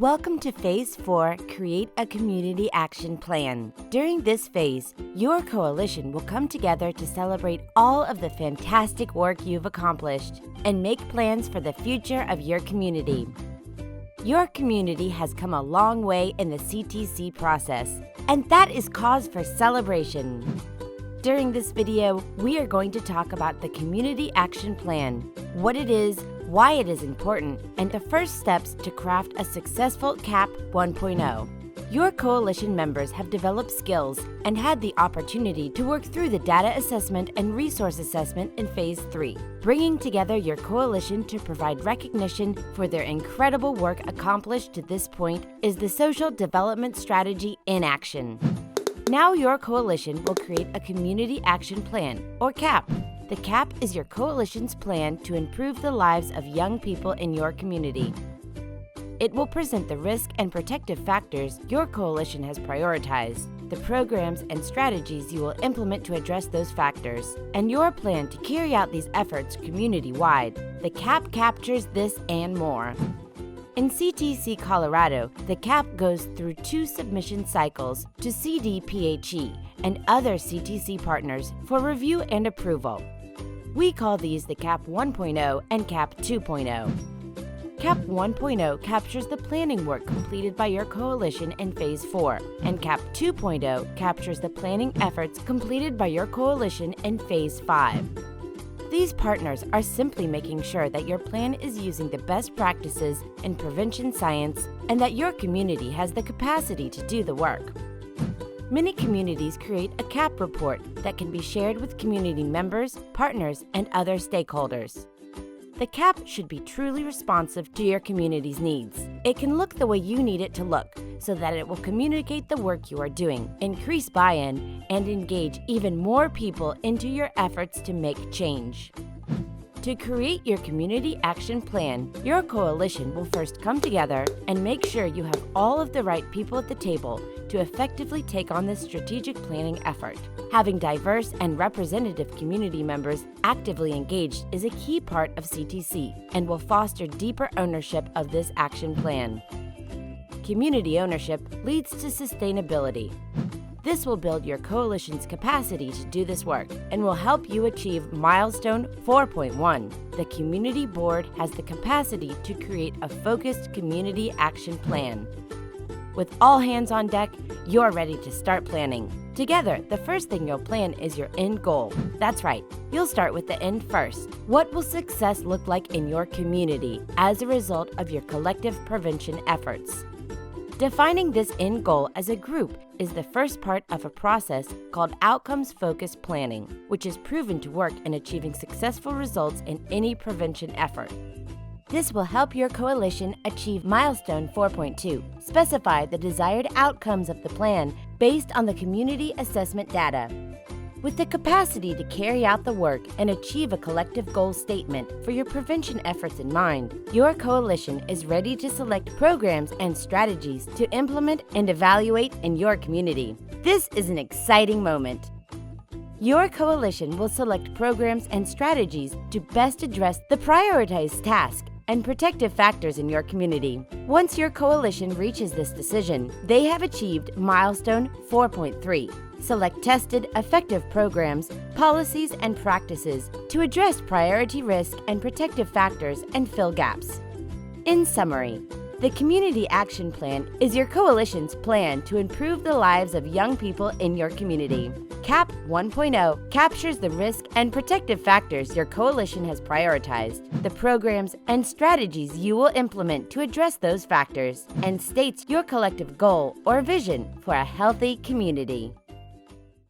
Welcome to Phase 4, Create a Community Action Plan. During this phase, your coalition will come together to celebrate all of the fantastic work you've accomplished and make plans for the future of your community. Your community has come a long way in the CTC process, and that is cause for celebration. During this video, we are going to talk about the Community Action Plan, what it is, why it is important, and the first steps to craft a successful CAP 1.0. Your coalition members have developed skills and had the opportunity to work through the data assessment and resource assessment in Phase 3, bringing together your coalition to provide recognition for their incredible work accomplished to this point is the Social Development Strategy in action. Now your coalition will create a Community Action Plan, or CAP. The CAP is your coalition's plan to improve the lives of young people in your community. It will present the risk and protective factors your coalition has prioritized, the programs and strategies you will implement to address those factors, and your plan to carry out these efforts community-wide. The CAP captures this and more. In CTC Colorado, the CAP goes through 2 submission cycles to CDPHE and other CTC partners for review and approval. We call these the CAP 1.0 and CAP 2.0. CAP 1.0 captures the planning work completed by your coalition in Phase 4, and CAP 2.0 captures the planning efforts completed by your coalition in Phase 5. These partners are simply making sure that your plan is using the best practices in prevention science and that your community has the capacity to do the work. Many communities create a CAP report that can be shared with community members, partners, and other stakeholders. The CAP should be truly responsive to your community's needs. It can look the way you need it to look so that it will communicate the work you are doing, increase buy-in, and engage even more people into your efforts to make change. To create your Community Action Plan, your coalition will first come together and make sure you have all of the right people at the table to effectively take on this strategic planning effort. Having diverse and representative community members actively engaged is a key part of CTC and will foster deeper ownership of this action plan. Community ownership leads to sustainability. This will build your coalition's capacity to do this work and will help you achieve Milestone 4.1. The Community Board has the capacity to create a focused community action plan. With all hands on deck, you're ready to start planning. Together, the first thing you'll plan is your end goal. That's right, you'll start with the end first. What will success look like in your community as a result of your collective prevention efforts? Defining this end goal as a group is the first part of a process called outcomes-focused planning, which is proven to work in achieving successful results in any prevention effort. This will help your coalition achieve Milestone 4.2, specify the desired outcomes of the plan based on the community assessment data. With the capacity to carry out the work and achieve a collective goal statement for your prevention efforts in mind, your coalition is ready to select programs and strategies to implement and evaluate in your community. This is an exciting moment. Your coalition will select programs and strategies to best address the prioritized task and protective factors in your community. Once your coalition reaches this decision, they have achieved Milestone 4.3. Select tested, effective programs, policies, and practices to address priority risk and protective factors and fill gaps. In summary, the Community Action Plan is your coalition's plan to improve the lives of young people in your community. CAP 1.0 captures the risk and protective factors your coalition has prioritized, the programs and strategies you will implement to address those factors, and states your collective goal or vision for a healthy community.